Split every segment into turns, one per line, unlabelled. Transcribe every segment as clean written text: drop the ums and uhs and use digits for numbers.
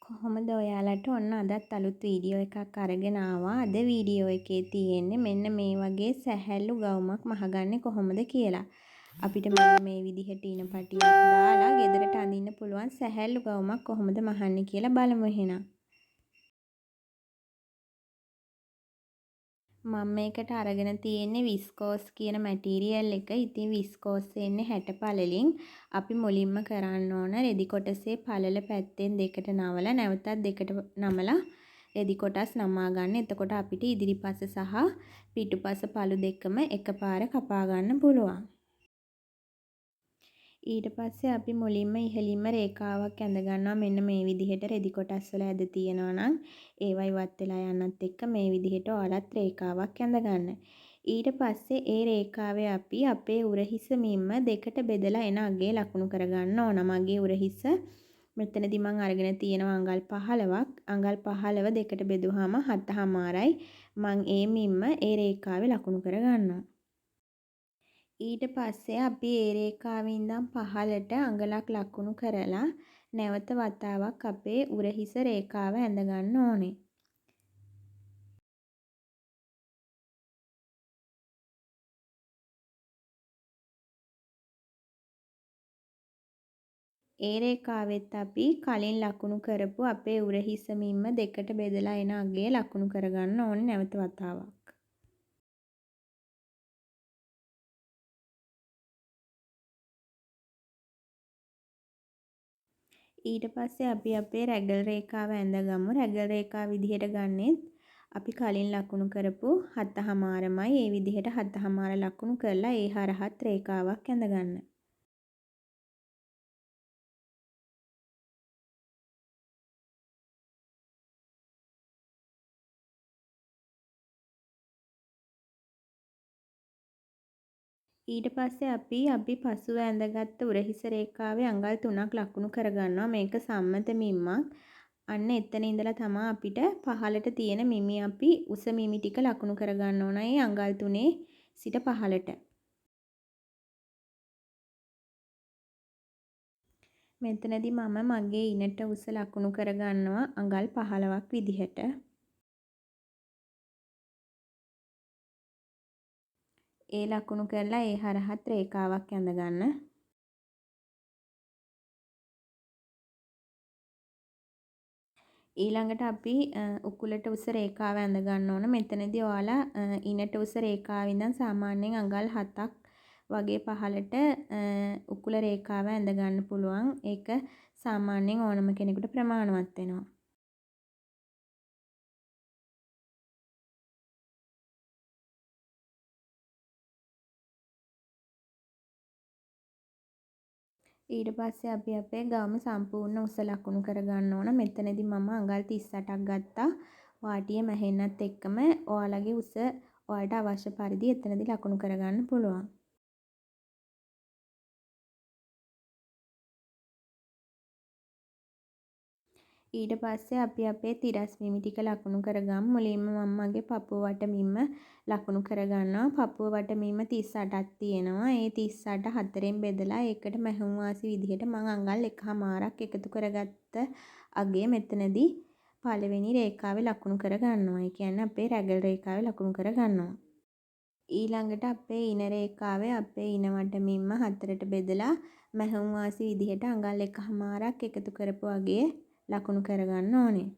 කොහොමද ඔයාලට ඔන්න අදත් අලුත් වීඩියෝ එකක් අරගෙන ආවා. අද වීඩියෝ එකේ තියෙන්නේ මෙන්න මේ වගේ සැහැල්ලු ගවුමක් මහගන්නේ කොහොමද කියලා. අපිට මෙන්න මේ විදිහට ඉන පටියක් දාලා ගෙදරට අඳින්න පුළුවන් සැහැල්ලු ගවුමක් කොහොමද මහන්නේ කියලා බලමු එහෙනම්. මම මේකට අරගෙන තියෙන්නේ විස්කෝස් කියන මැටීරියල් එක. ඉතින් විස්කෝස් එන්නේ 60 පළලින්. අපි මුලින්ම කරන්න ඕන රෙදි කොටසේ පළල පැත්තෙන් දෙකට නමලා නැවතත් දෙකට නමලා රෙදි කොටස් නමා ගන්න. එතකොට අපිට ඉදිරිපස සහ පිටුපස පළු දෙකම එකපාර කපා ගන්න පුළුවන්. ඊට පස්සේ අපි මුලින්ම ඉහළින්ම රේඛාවක් ඇඳ ගන්නවා. මෙන්න මේ විදිහට රෙදි කොටස් වල ඇද තියෙනවා නම් ඒවා ඉවත් වෙලා යන්නත් එක්ක මේ විදිහට ඔයාලත් රේඛාවක් ඇඳ ගන්න. ඊට පස්සේ ඒ රේඛාවේ අපි අපේ උරහිස මිම්ම දෙකට බෙදලා එන අගය ලකුණු කරගන්න ඕන. මගේ උරහිස මෙතනදී මම අරගෙන තියෙනවා අඟල් 15ක්. අඟල් 15 දෙකට බෙදුවාම 7.5යි. මම ඒ මිම්ම ඒ රේඛාවේ ලකුණු කරගන්නවා. ඊට පස්සේ අපි ඒ රේඛාවේ ඉඳන් පහළට අඟලක් ලකුණු කරලා නැවත වතාවක් අපේ උරහිස රේඛාව ඇඳ ගන්න ඕනේ. ඒ රේඛාවෙත් අපි කලින් ලකුණු කරපු අපේ උරහිස මිම්ම දෙකට බෙදලා එන අගය ලකුණු කරගන්න ඕනේ නැවත වතාවක්. ඊට පස්සේ අපි අපේ රැගල් රේඛාව ඇඳගමු. රැගල් රේඛාව විදිහට ගන්නෙත් අපි කලින් ලකුණු කරපු 7.5මයි. ඒ විදිහට 7.5 ලකුණු කරලා ඒ හරහත් රේඛාවක් ඇඳගන්න. ඊට පස්සේ අපි පසුව ඇඳගත්ත උරහිස රේඛාවේ අඟල් 3ක් ලකුණු කරගන්නවා. මේක සම්මත මිම්මක්. අන්න එතන ඉඳලා තමයි අපිට පහළට තියෙන මිමි අපි උස මිමි ටික ලකුණු කරගන්න ඕන. ඒ අඟල් 3 සිට පහළට. මෙතනදී මම මගේ ඉනට උස ලකුණු කරගන්නවා අඟල් 15ක් විදිහට. ඒ ලකුණු කරලා ඒ හරහත් රේඛාවක් ඇඳගන්න. ඊළඟට අපි උකුලට උස රේඛාව ඇඳ ගන්න ඕන. මෙතනදී ඔයාලා ඉනට උස රේඛාව ඉඳන් සාමාන්‍යයෙන් අඟල් 7ක් වගේ පහළට උකුල රේඛාව ඇඳ ගන්න පුළුවන්. ඒක සාමාන්‍යයෙන් ඕනම කෙනෙකුට ප්‍රමාණවත් වෙනවා. ඊට පස්සේ අපි අපේ ගවම සම්පූර්ණ උස ලකුණු කරගන්න ඕන. මෙතනදී මම අඟල් 38ක් ගත්තා. වාටිය මැහෙන්නත් එක්කම ඔයාලගේ උස ඔයාලට අවශ්‍ය පරිදි එතනදී ලකුණු කරගන්න පුළුවන්. ඊට පස්සේ අපි අපේ තිරස් මිමි ටික ලකුණු කරගමු. මුලින්ම මම මගේ පපුව වට මිම්ම ලකුණු කරගන්නවා. පපුව වට මිම්ම 38ක් තියෙනවා. ඒ 38 හතරෙන් බෙදලා ඒකට මැහුම් වාසි විදිහට මම අඟල් 1.5ක් එකතු කරගත්ත අගය මෙතනදී පළවෙනි රේඛාවේ ලකුණු කරගන්නවා. ඒ කියන්නේ අපේ රැගල් රේඛාවේ ලකුණු කරගන්නවා. ඊළඟට අපේ ඉන රේඛාවේ අපේ ඉන වට මිම්ම හතරට බෙදලා මැහුම් වාසි විදිහට අඟල් 1.5ක් එකතු කරපු අගය ලකුණු කරගන්න ඕනේ.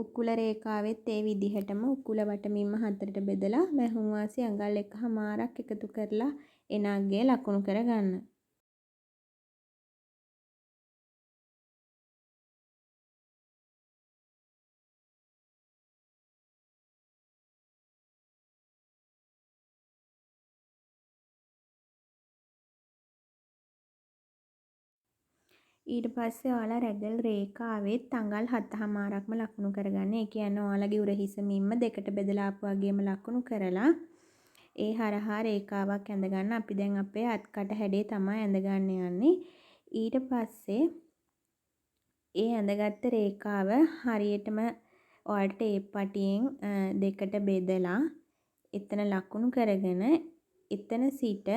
උකුල රේඛාවෙත් ඒ විදිහටම උකුල වටමින්ම හතරට බෙදලා මැහුම් වාසි අඟල් 1.5ක් එකතු කරලා එන අගය ලකුණු කරගන්න. ඊට පස්සේ ඔයාලා රැගල් රේඛාවෙත් අඟල් 7.5ක්ම ලකුණු කරගන්න. ඒ කියන්නේ ඔයාලගේ උරහිස මිම්ම දෙකට බෙදලා ආපු වගේම ලකුණු කරලා ඒ හරහා රේඛාවක් ඇඳ ගන්න. අපි දැන් අපේ අත්කට හැඩේ තමයි ඇඳ ගන්න යන්නේ. ඊට පස්සේ ඒ ඇඳගත්ත රේඛාව හරියටම ඔයාලට ටේප් පටියෙන් දෙකට බෙදලා එතන ලකුණු කරගෙන එතන සිට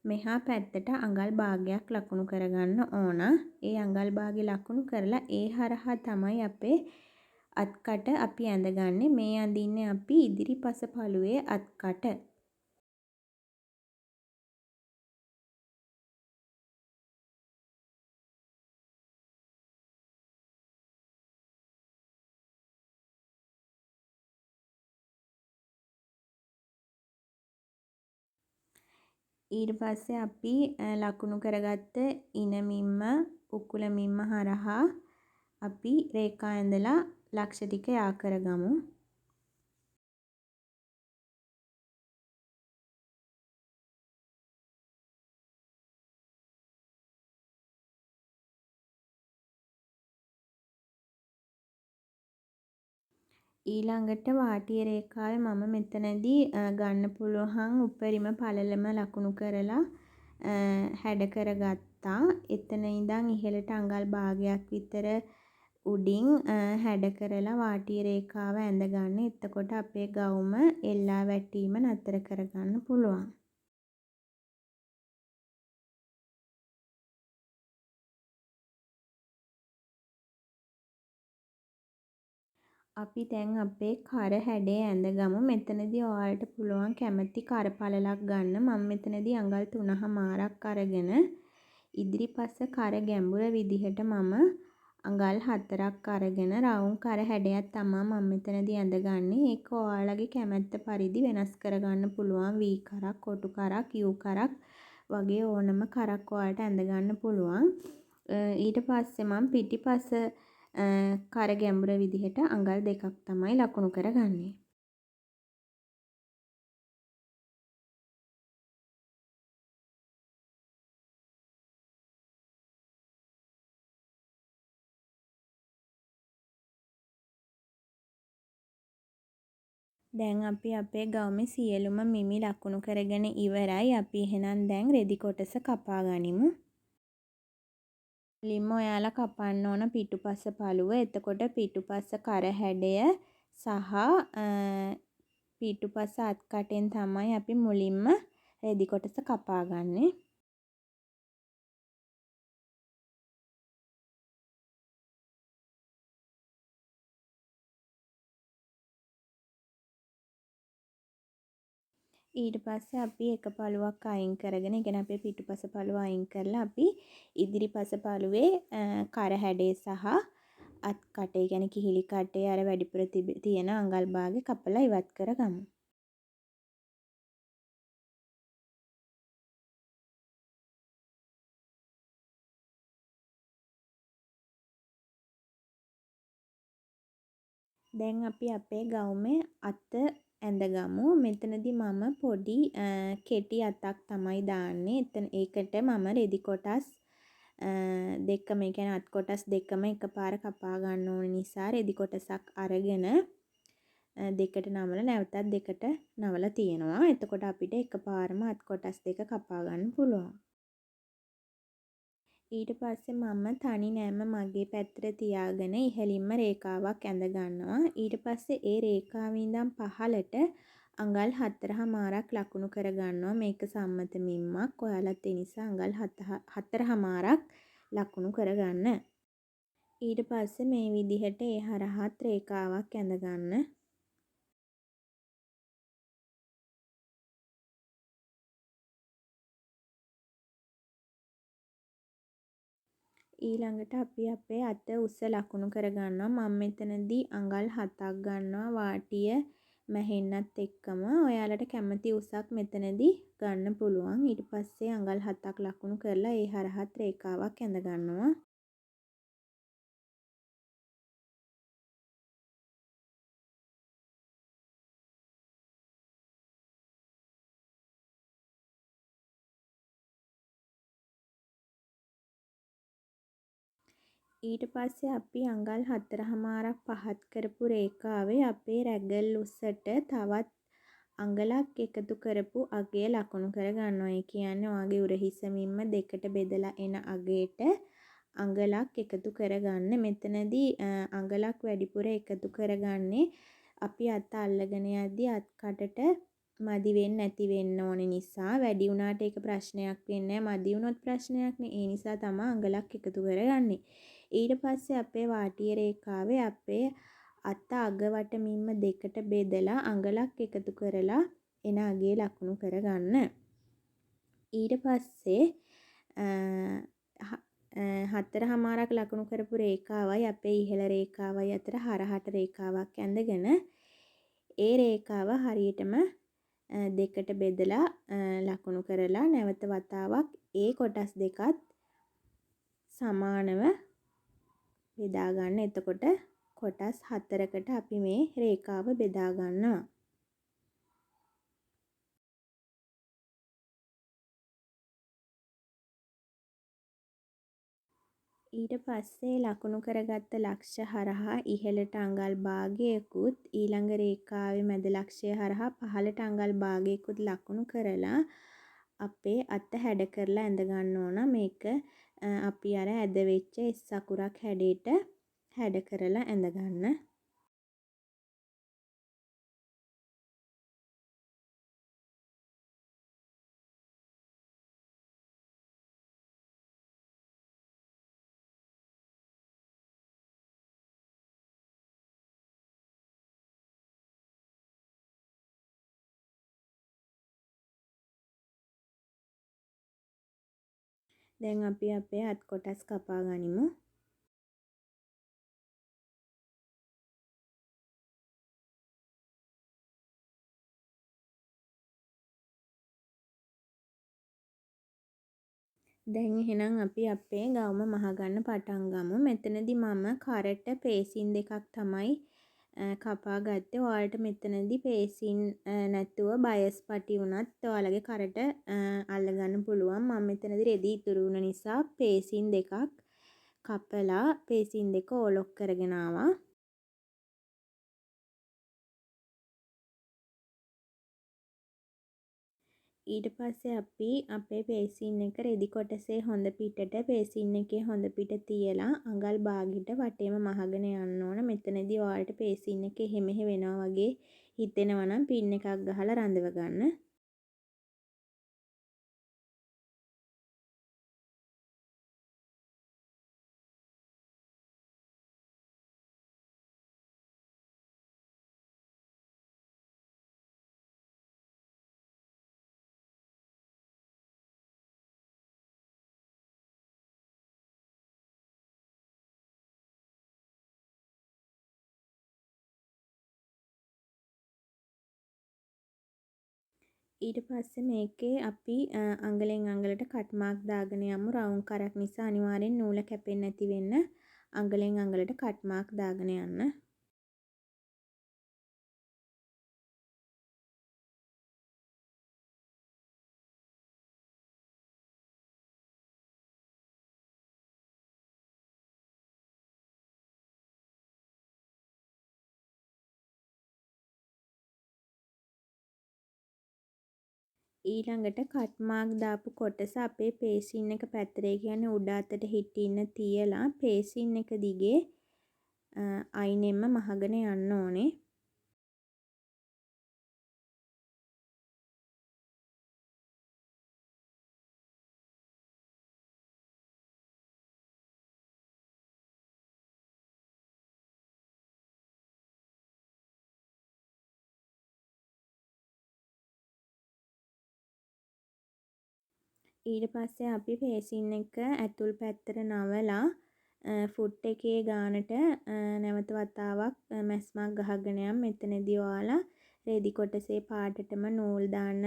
මෙහා පැත්තට අඟල් භාගයක් ලකුණු කරගන්න ඕන. ඒ අඟල් භාගෙ ලකුණු කරලා ඒ හරහා තමයි අපේ අත්කට අපි ඇඳගන්නේ. මේ අඳින්නේ අපි ඉදිරිපස පළුවේ අත්කට. ඊට පස්සේ අපි ලකුණු කරගත්ත ඉනමින්ම උකුලමින්ම හරහා අපි රේඛා ඇඳලා ලක්ෂ ටික යා කරගමු. ඊළඟට වාටිය රේඛාවේ මම මෙතනදී ගන්න පුළුවන් උපරිම පළලම ලකුණු කරලා හැඩ කරගත්තා. එතන ඉඳන් ඉහළට අඟල් භාගයක් විතර උඩින් හැඩ කරලා වාටිය රේඛාව ඇඳගන්න. එතකොට අපේ ගවුම එල්ලා වැටීම නතර කරගන්න පුළුවන්. අපි දැන් අපේ කර හැඩේ ඇඳගමු. මෙතනදී ඔයාලට පුළුවන් කැමති කර පළලක් ගන්න. මම මෙතනදී අඟල් 3.5ක් අරගෙන ඉදිරිපස කර ගැඹුර විදිහට මම අඟල් 4ක් අරගෙන රවුම් කර හැඩයක් තමයි මම මෙතනදී ඇඳගන්නේ. ඒක ඔයාලගේ කැමැත්ත පරිදි වෙනස් කරගන්න පුළුවන්. V කරක්, කොටු කරක්, U කරක් වගේ ඕනම කරක් ඔයාලට ඇඳගන්න පුළුවන්. ඊට පස්සේ මම පිටිපස කර ගැඹුර විදිහට අඟල් 2ක් තමයි ලකුණු කරගන්නේ. දැන් අපි අපේ ගවුමේ සියලුම මිමි ලකුණු කරගෙන ඉවරයි. අපි එහෙනම් දැන් රෙදි කොටස කපා ගනිමු. මුලින්ම ඔයාලා කපන්න ඕන පිටුපස පළුව. එතකොට පිටුපස කර හැඩය සහ පිටුපස අත්කටෙන් තමයි අපි මුලින්ම රෙදි කොටස කපා ගන්නෙ. ඊට පස්සේ අපි එක පළුවක් අයින් කරගෙන, ඒ කියන්නේ අපේ පිටුපස පළුව අයින් කරලා අපි ඉදිරිපස පළුවේ කර හැඩය සහ අත් කටේ, ඒ කියන්නේ කිහිලි කටේ අර වැඩිපුර තියෙන අඟල් භාගය කපලා ඉවත් කරගමු. දැන් අපි අපේ ගවුමේ අත ඇඳගමු. මෙතනදී මම පොඩි කෙටි අතක් තමයි දාන්නේ. ඒකට මම රෙදි කොටස් දෙකම, ඒ කියන්නේ අත් කොටස් දෙකම එකපාර කපා ගන්න ඕන නිසා රෙදි කොටසක් අරගෙන දෙකට නමලා නැවතත් දෙකට නවලා තියෙනවා. එතකොට අපිට එකපාරම අත් කොටස් දෙක කපා ගන්න පුළුවන්. ඊට පස්සේ මම තනි නෑම මගේ පැත්තට තියාගෙන ඉහළින්ම රේඛාවක් ඇඳ ගන්නවා. ඊට පස්සේ ඒ රේඛාවේ ඉඳන් පහළට අඟල් 4.5ක් ලකුණු කර ගන්නවා. මේක සම්මත මිම්මක්. ඔයාලත් ඒ නිසා අඟල් 4.5ක් ලකුණු කරගන්න. ඊට පස්සේ මේ විදිහට ඒ හරහාත් රේඛාවක් ඇඳ ගන්න. ඊළඟට අපි අපේ අත උස ලකුණු කරගන්නවා. මම මෙතනදී අඟල් 7ක් ගන්නවා වාටිය මැහෙන්නත් එක්කම. ඔයාලට කැමති උසක් මෙතනදී ගන්න පුළුවන්. ඊට පස්සේ අඟල් 7ක් ලකුණු කරලා ඒ හරහත් රේඛාවක් ඇඳ ගන්නවා. ඊට පස්සේ අපි අඟල් 4.5ක් පහත් කරපු රේඛාවේ අපේ රැගල් උස්සට තවත් අඟලක් එකතු කරපු අගය ලකුණු කර ගන්නවා. ඒ කියන්නේ ඔයාගේ උරහිසමින්ම දෙකට බෙදලා එන අගයට අඟලක් එකතු කරගන්න. මෙතනදී අඟලක් වැඩිපුර එකතු කරගන්නේ අපි අත අල්ලගෙන යද්දී අත් කටට මදි වෙන්නේ නැති වෙන්න ඕන නිසා. වැඩි වුණාට ඒක ප්‍රශ්නයක් වෙන්නේ නැහැ. මදි වුණොත් ප්‍රශ්නයක් නේ. ඒ නිසා තමයි අඟලක් එකතු කරගන්නේ. ඊට පස්සේ අපේ වාටීය රේඛාවේ අපේ අත අග වටමින්ම දෙකට බෙදලා අඟලක් එකතු කරලා එන අගේ ලකුණු කරගන්න. ඊට පස්සේ හතර හමාරක් ලකුණු කරපු රේඛාවයි අපේ ඉහළ රේඛාවයි අතර හරහට රේඛාවක් ඇඳගෙන ඒ රේඛාව හරියටම දෙකට බෙදලා ලකුණු කරලා නැවත වතාවක් ඒ කොටස් දෙකත් සමානව බෙදා ගන්න. එතකොට කොටස් 4කට අපි මේ රේඛාව බෙදා ගන්නවා. ඊට පස්සේ ලකුණු කරගත්ත ලක්ෂ්‍ය හරහා ඉහළට අඟල් භාගයකුත් ඊළඟ රේඛාවේ මැද ලක්ෂ්‍යය හරහා පහළට අඟල් භාගයකුත් ලකුණු කරලා අපේ අත හැඩ කරලා ඇඳ ගන්න ඕන. මේක අපි අර ඇද වෙච්ච S අකුරක් හැඩයට හැඩ කරලා ඇඳ ගන්න. දැන් අපි අපේ අත් කොටස් කපා ගනිමු. දැන් එහෙනම් අපි අපේ ගවුම මහගන්න පටන් ගමු. මෙතනදී මම කරට පේසින් දෙකක් තමයි කපා ගත්තේ. ඔයාලට මෙතනදී පේසින් නැතුව බයස් පටි වුණත් ඔයාලගේ කරට අල්ලගන්න පුළුවන්. මම මෙතනදී රෙදි ඉතුරු වුණ නිසා පේසින් දෙකක් කපලා පේසින් දෙක ඕලොක් කරගෙන ආවා. ඊට පස්සේ අපි අපේ පේසින් එක රෙදි කොටසේ හොඳ පිටට පේසින් එකේ හොඳ පිට තියලා අඟල් භාගෙට වටේම මහගෙන යන්න ඕන. මෙතනදී ඔයාලට පේසින් එක එහෙ මෙහෙ වෙනවා වගේ හිතෙනවා නම් පින් එකක් ගහලා රඳව ගන්න. ඊට පස්සේ මේකේ අපි අඟලෙන් අඟලට කට් මාක් දාගෙන යමු. රවුම් කරක් නිසා අනිවාර්යෙන් නූල කැපෙන්නේ නැති වෙන්න අඟලෙන් අඟලට කට් මාක් දාගෙන යන්න. ඊළඟට කට් මාක් දාපු කොටස අපේ පේසින් එක පැත්තට, ඒ කියන්නේ උඩ අතට හිටින්න තියලා පේසින් එක දිගේ අයිනෙන්ම මහගෙන යන්න ඕනේ. ඊට පස්සේ අපි පේසින් එක ඇතුල් පැත්තට නවලා ෆුට් එකේ ගානට නැවත වතාවක් මැස්මක් ගහගෙන යමු. මෙතනදී ඔයාලා රෙදි කොටසේ පාටටම නූල් දාන්න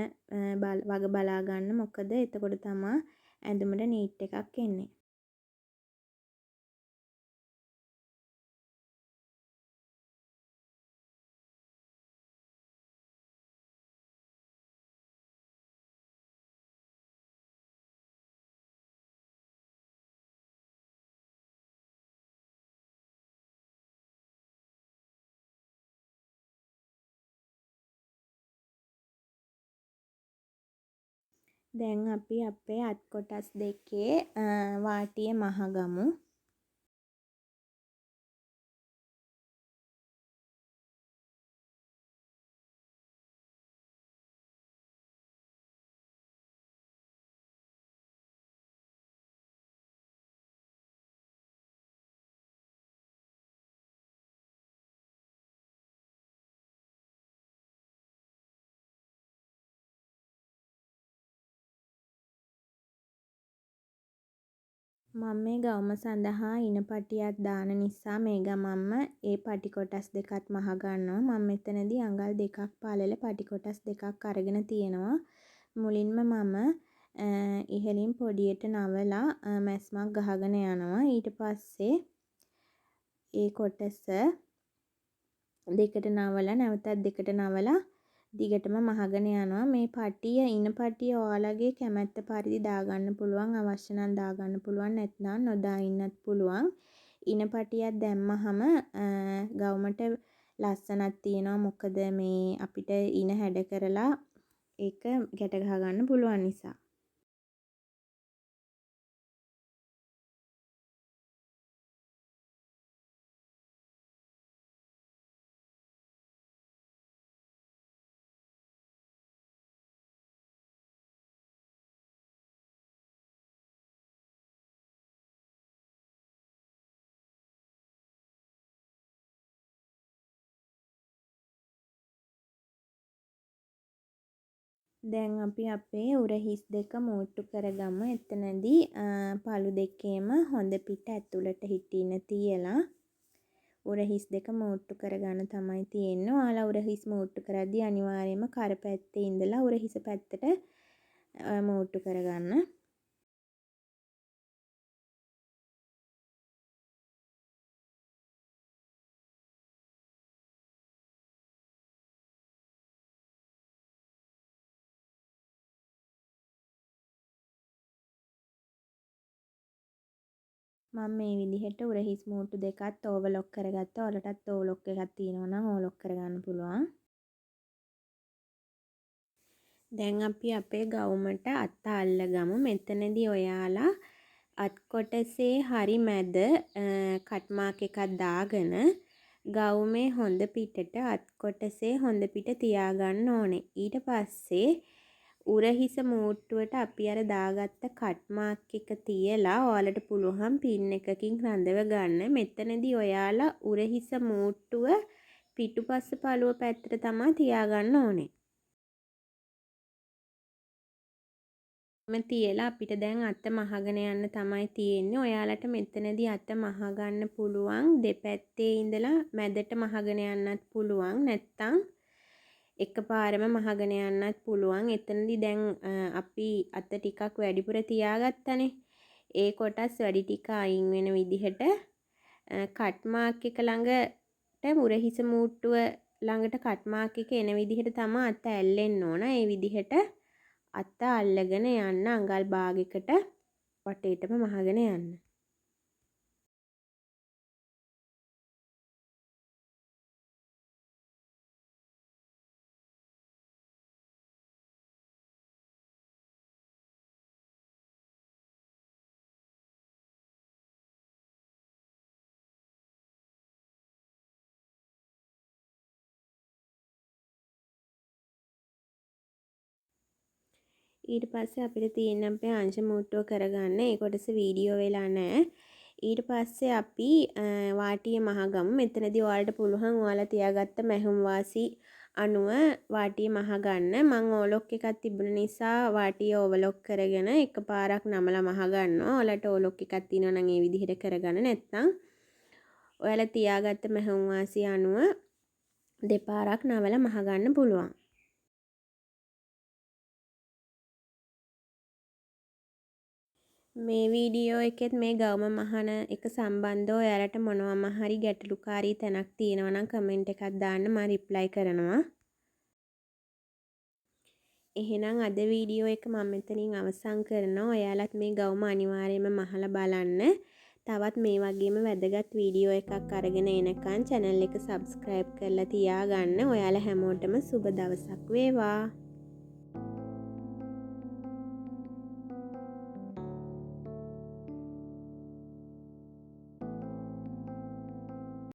වග බලා ගන්න. මොකද එතකොට තමයි ඇඳුමට නීට් එකක් එන්නේ. දැන් අපි අපේ අත් කොටස් දෙකේ වාටිය මහගමු. මම මේ ගවුම සඳහා ඉන පටියක් දාන නිසා මේ ගමන්ම ඒ පටි කොටස් දෙකත් මහ ගන්නවා. මම මෙතනදී අඟල් 2ක් පළල පටි කොටස් දෙකක් අරගෙන තියෙනවා. මුලින්ම මම ඉහළින් පොඩියට නවලා මැස්මක් ගහගෙන යනවා. ඊට පස්සේ ඒ කොටස දෙකට නවලා නැවතත් දෙකට නවලා දිගටම මහගෙන යනවා. මේ පටිය ඉන පටිය ඔයාලගේ කැමැත්ත පරිදි දාගන්න පුළුවන්. අවශ්‍ය නම් දාගන්න පුළුවන්. නැත්නම් නොදා ඉන්නත් පුළුවන්. ඉන පටියක් දැම්මහම ගවුමට ලස්සනක් තියෙනවා. මොකද මේ අපිට ඉන හැඩ කරලා ඒක ගැට ගහ ගන්න පුළුවන් නිසා. දැන් අපි අපේ උරහිස් දෙක මූට්ටු කරගමු. එතනදී පළු දෙකේම හොඳ පිට ඇතුළට හිටින්න තියලා උරහිස් දෙක මූට්ටු කරගන්න තමයි තියෙන්නේ. ඔයාලා උරහිස් මූට්ටු කරද්දී අනිවාර්යයෙන්ම කර පැත්තේ ඉඳලා උරහිස පැත්තට මූට්ටු කරගන්න. මම මේ විදිහට උරහිස් මූට්ටු දෙකත් ඕවර්ලොක් කරගත්තා. ඔයාලටත් ඕවර්ලොක් එකක් තියෙනවා නම් ඕවර්ලොක් කරගන්න පුළුවන්. දැන් අපි අපේ ගවුමට අත අල්ලගමු. මෙතනදී ඔයාලා අත් කොටසේ හරි මැද කට් මාක් එකක් දාගෙන ගවුමේ හොඳ පිටට අත් කොටසේ හොඳ පිට තියාගන්න ඕනේ. ඊට පස්සේ උරහිස මූට්ටුවට අපි අර දාගත්ත කට් මාක් එක තියලා ඔයාලට පුළුවන් පින් එකකින් රඳව ගන්න. මෙතනදී ඔයාලා උරහිස මූට්ටුව පිටුපස්ස පළුව පැත්තට තමයි තියාගන්න ඕනේ. තියලා අපිට දැන් අත මහගෙන යන්න තමයි තියෙන්නේ. ඔයාලට මෙතනදී අත මහගන්න පුළුවන් දෙපැත්තේ ඉඳලා මැදට මහගෙන යන්නත් පුළුවන්. නැත්තම් එකපාරම මහගෙන යන්නත් පුළුවන්. එතනදී දැන් අපි අත ටිකක් වැඩිපුර තියාගත්තනේ. ඒ කොටස් වැඩි ටික අයින් වෙන විදිහට කට් මාක් එක ළඟට උරහිස මූට්ටුව ළඟට කට් මාක් එක එන විදිහට තමයි අත ඇල්ලෙන්න ඕන. ඒ විදිහට අත අල්ලගෙන යන්න අඟල් භාගයකට වටේටම මහගෙන යන්න. ඊට පස්සේ අපිට තියෙන අපේ අංශ මූට්ටුව කරගන්න. ඒ කොටස වීඩියෝ වෙලා නැහැ. ඊට පස්සේ අපි වාටිය මහගමු. මෙතනදී ඔයාලට පුළුවන් ඔයාලා තියාගත්ත මැහුම් වාසි අනුව වාටිය මහගන්න. මම ඕලොක් එකක් තිබුණ නිසා වාටිය ඕවර්ලොක් කරගෙන එකපාරක් නමලා මහගන්නවා. ඔයාලට ඕලොක් එකක් තියෙනවා නම් ඒ විදිහට කරගන්න. නැත්නම් ඔයාලා තියාගත්ත මැහුම් වාසි අනුව දෙපාරක් නවලා මහගන්න පුළුවන්. මේ වීඩියෝ එකෙත් මේ ගවුම මහන එක සම්බන්ධව ඔයාලට මොනවම හරි ගැටලුකාරී තැනක් තියෙනවා නම් කමෙන්ට් එකක් දාන්න මම රිප්ලයි කරනවා. එහෙනම් අද වීඩියෝ එක මම මෙතනින් අවසන් කරනවා. ඔයාලත් මේ ගවුම අනිවාර්යයෙන්ම මහලා බලන්න. තවත් මේ වගේම වැදගත් වීඩියෝ එකක් අරගෙන එනකන් channel එක subscribe කරලා තියාගන්න. ඔයාලා හැමෝටම සුබ දවසක් වේවා.